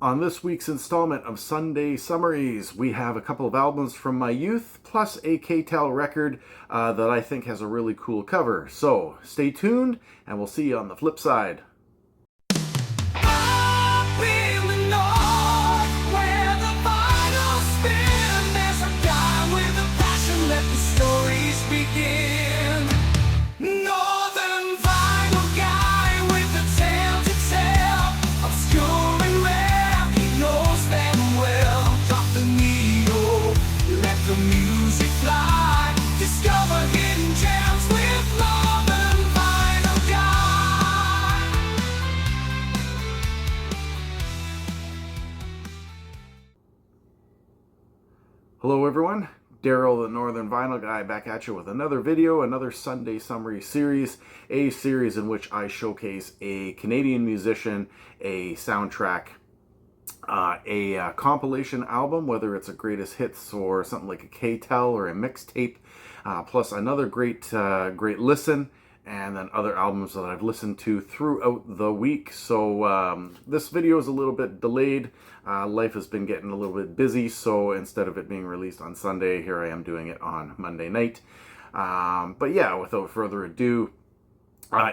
On this week's installment of Sunday Summaries, we have a couple of albums from my youth, plus a K-Tel record that I think has a really cool cover. So stay tuned, and we'll see you on the flip side. Hello everyone, Daryl the Northern Vinyl Guy back at you with another video, another Sunday Summary series, a series in which I showcase a Canadian musician, a soundtrack, a compilation album, whether it's a greatest hits or something like a K-Tel or a mixtape, plus another great listen, and then other albums that I've listened to throughout the week. So this video is a little bit delayed. Life has been getting a little bit busy, so instead of it being released on Sunday, here I am doing it on Monday night. But yeah, without further ado,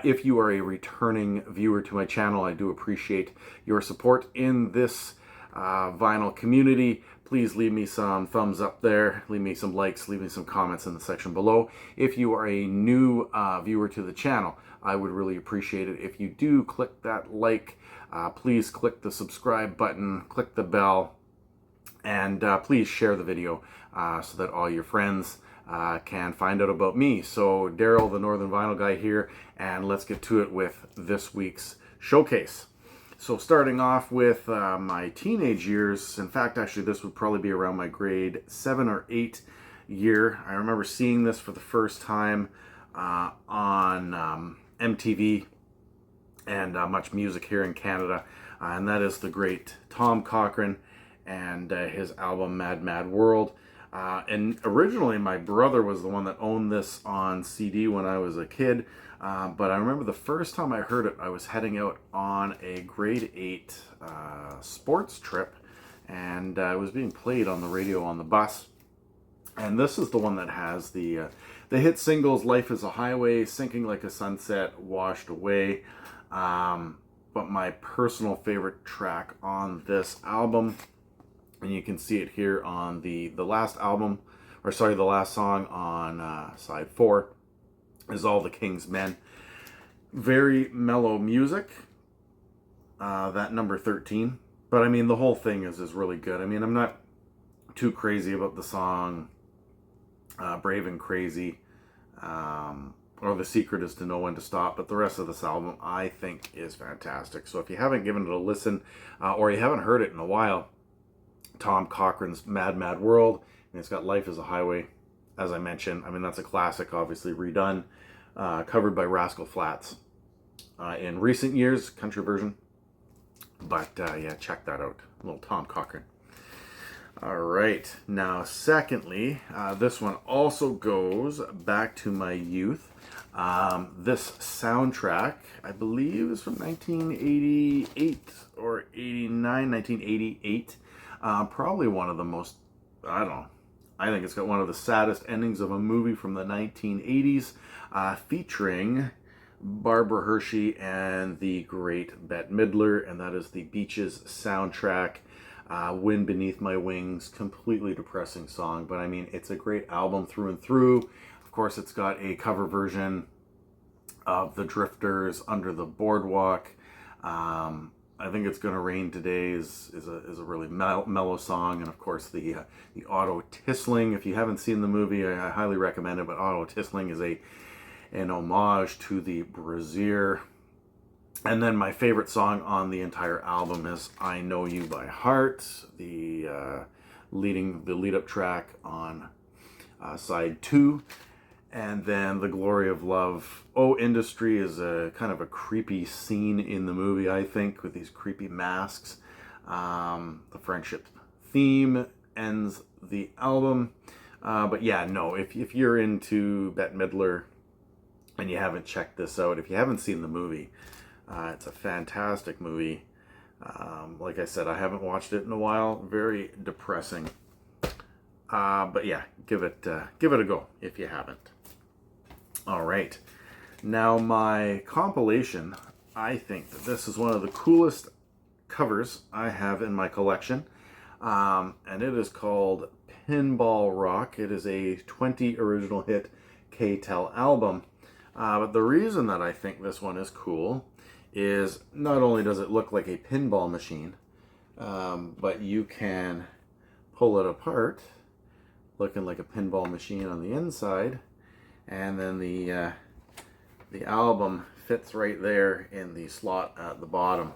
if you are a returning viewer to my channel, I do appreciate your support in this vinyl community. Please leave me some thumbs up there, leave me some likes, leave me some comments in the section below. If you are a new viewer to the channel, I would really appreciate it if you do click that like. Please click the subscribe button, click the bell, and please share the video so that all your friends can find out about me. So Daryl the Northern Vinyl Guy here, and let's get to it with this week's showcase. So starting off with my teenage years, in fact, actually this would probably be around my grade 7 or 8 year. I remember seeing this for the first time on MTV and Much Music here in Canada, and that is the great Tom Cochrane and his album Mad Mad World. And originally my brother was the one that owned this on CD when I was a kid, but I remember the first time I heard it, I was heading out on a grade 8 sports trip, and it was being played on the radio on the bus. And this is the one that has the hit singles Life is a Highway, Sinking Like a Sunset, Washed Away. But my personal favorite track on this album, and you can see it here on the last album, or sorry, the last song on side 4, is All the King's Men. Very mellow music, that number 13. But I mean, the whole thing is really good. I mean, I'm not too crazy about the song Brave and Crazy, or The Secret Is to Know When to Stop, but the rest of this album I think is fantastic. So if you haven't given it a listen, or you haven't heard it in a while, Tom Cochrane's Mad Mad World, and it's got Life is a Highway, as I mentioned. I mean, that's a classic, obviously redone, covered by Rascal Flatts in recent years, country version. But yeah, check that out, little Tom Cochrane. All right, now secondly, this one also goes back to my youth. This soundtrack, I believe, is from 1988 or 89, 1988. Probably one of the most, I don't know, I think it's got one of the saddest endings of a movie from the 1980s, featuring Barbara Hershey and the great Bette Midler, and that is the Beaches soundtrack. Wind Beneath My Wings, completely depressing song, but I mean, it's a great album through and through. Of course, it's got a cover version of The Drifters' Under the Boardwalk. I think It's Gonna Rain Today is a really mellow song, and of course the auto tistling. If you haven't seen the movie, I highly recommend it, but auto tistling is an homage to the brassiere. And then my favorite song on the entire album is I Know You by Heart, the lead-up track on side 2. And then The Glory of Love. Oh, Industry is a kind of a creepy scene in the movie, I think, with these creepy masks. The friendship theme ends the album. But yeah, no, if you're into Bette Midler and you haven't checked this out, if you haven't seen the movie, it's a fantastic movie. Like I said, I haven't watched it in a while. Very depressing. But yeah, give it a go if you haven't. All right. Now my compilation, I think that this is one of the coolest covers I have in my collection. And it is called Pinball Rock. It is a 20 original hit K-Tel album. But the reason that I think this one is cool is not only does it look like a pinball machine, but you can pull it apart, looking like a pinball machine on the inside, and then the album fits right there in the slot at the bottom.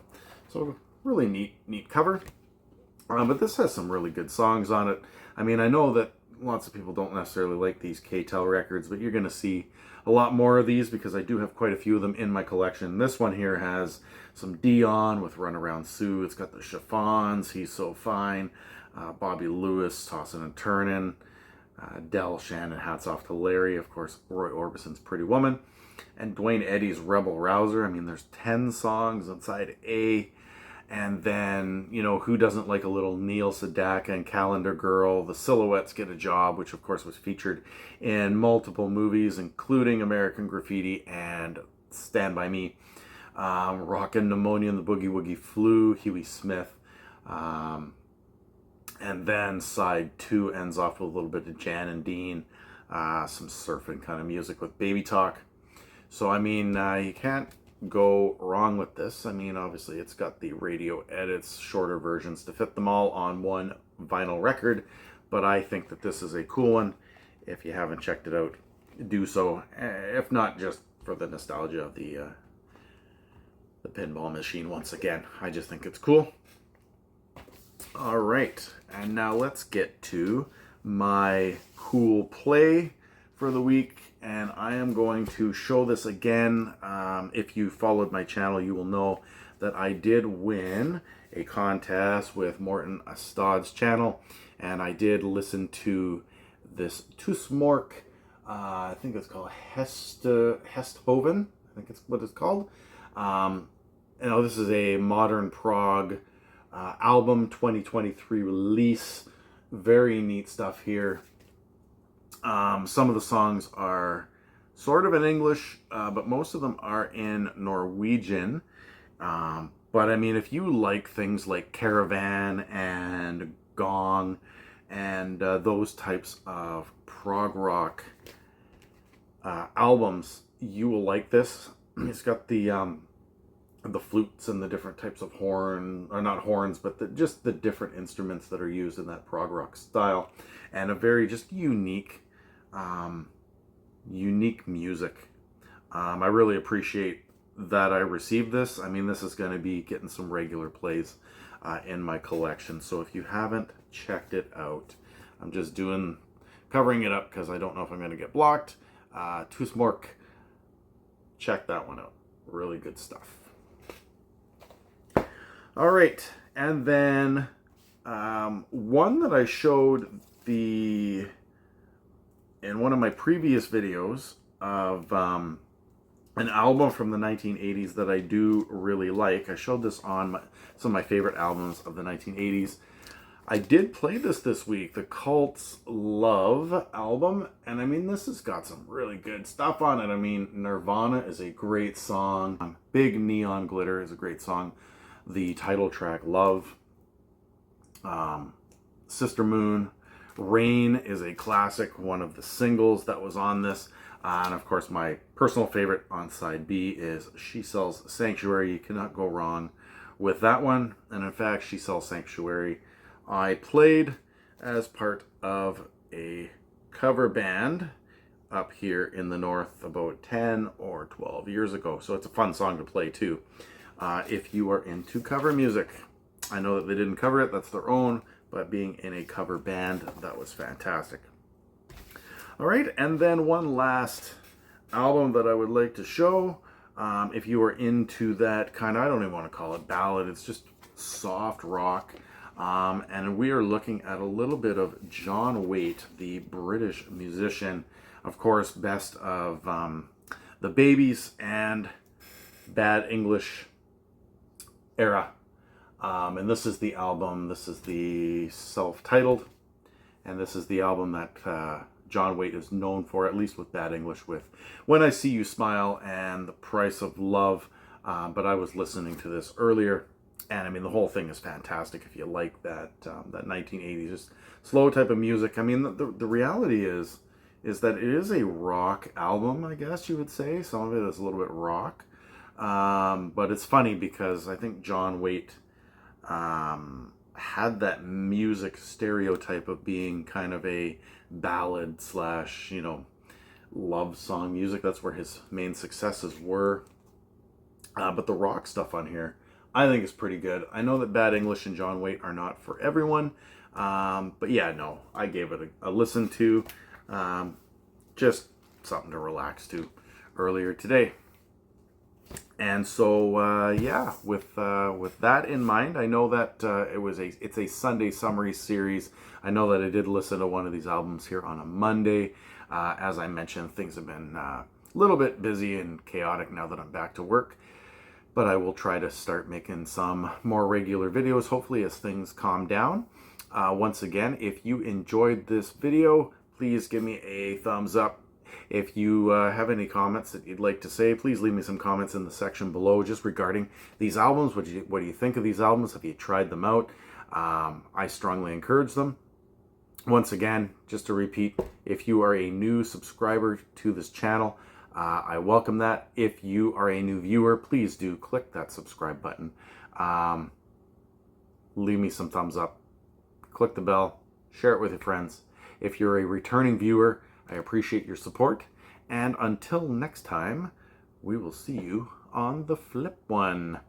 So really neat cover. But this has some really good songs on it. I mean, I know that lots of people don't necessarily like these K-Tel records, but you're going to see a lot more of these because I do have quite a few of them in my collection. This one here has some Dion with Run Around Sue. It's got the Chiffons, He's So Fine, Bobby Lewis, Tossin' and Turnin', Del Shannon, Hats Off to Larry, of course, Roy Orbison's Pretty Woman, and Dwayne Eddy's Rebel Rouser. I mean, there's 10 songs on side A. And then, you know, who doesn't like a little Neil Sedaka and Calendar Girl? The Silhouettes Get a Job, which of course was featured in multiple movies, including American Graffiti and Stand By Me. Rockin' Pneumonia and the Boogie Woogie Flu, Huey Smith. And then side 2 ends off with a little bit of Jan and Dean, some surfing kind of music with Baby Talk. So, I mean, you can't go wrong with this. I mean, obviously it's got the radio edits, shorter versions to fit them all on one vinyl record, but I think that this is a cool one. If you haven't checked it out, do so. If not, just for the nostalgia of the pinball machine once again. I just think it's cool. All right, and now let's get to my cool play for the week. And I am going to show this again. If you followed my channel, you will know that I did win a contest with Morton Astad's channel. And I did listen to this Tusmork, I think it's called Hesthoven. I think it's what it's called. You know, this is a modern prog album, 2023 release. Very neat stuff here. Some of the songs are sort of in English, but most of them are in Norwegian. But I mean, if you like things like Caravan and Gong and those types of prog rock albums, you will like this. It's got the flutes and the different types of horn, or not horns, but just the different instruments that are used in that prog rock style, and a very just unique music. I really appreciate that I received this. I mean, this is going to be getting some regular plays in my collection. So if you haven't checked it out, I'm just covering it up because I don't know if I'm going to get blocked. Tusmork, check that one out. Really good stuff. All right, and then one that I showed in one of my previous videos of an album from the 1980s that I do really like. I showed this on some of my favorite albums of the 1980s. I did play this week, the Cult's Love album, and I mean, this has got some really good stuff on it. I mean, Nirvana is a great song. Big Neon Glitter is a great song. The title track, Love. Sister Moon. Rain is a classic, one of the singles that was on this. And of course, my personal favorite on side B is She Sells Sanctuary. You cannot go wrong with that one. And in fact, She Sells Sanctuary, I played as part of a cover band up here in the north about 10 or 12 years ago. So it's a fun song to play too. If you are into cover music, I know that they didn't cover it, that's their own, but being in a cover band, that was fantastic. All right, and then one last album that I would like to show. If you are into that kind of, I don't even want to call it ballad, it's just soft rock. And we are looking at a little bit of John Waite, the British musician, of course, best of the Babies and Bad English era. And this is the album, this is the self-titled, and this is the album that John Waite is known for, at least with Bad English, with When I See You Smile and The Price of Love. But I was listening to this earlier, and I mean, the whole thing is fantastic if you like that 1980s just slow type of music. I mean, the reality is that it is a rock album, I guess you would say. Some of it is a little bit rock. But it's funny because I think John Waite had that music stereotype of being kind of a ballad slash, love song music. That's where his main successes were. But the rock stuff on here, I think is pretty good. I know that Bad English and John Waite are not for everyone. But yeah, no, I gave it a listen to. Just something to relax to earlier today. And so, yeah, with that in mind, I know that it's a Sunday summary series. I know that I did listen to one of these albums here on a Monday. As I mentioned, things have been a little bit busy and chaotic now that I'm back to work. But I will try to start making some more regular videos, hopefully as things calm down. Once again, if you enjoyed this video, please give me a thumbs up. If you have any comments that you'd like to say, please leave me some comments in the section below just regarding these albums. What do you think of these albums? Have you tried them out? I strongly encourage them. Once again, just to repeat, if you are a new subscriber to this channel, I welcome that. If you are a new viewer, please do click that subscribe button. Leave me some thumbs up. Click the bell. Share it with your friends. If you're a returning viewer, I appreciate your support. And until next time, we will see you on the flip one.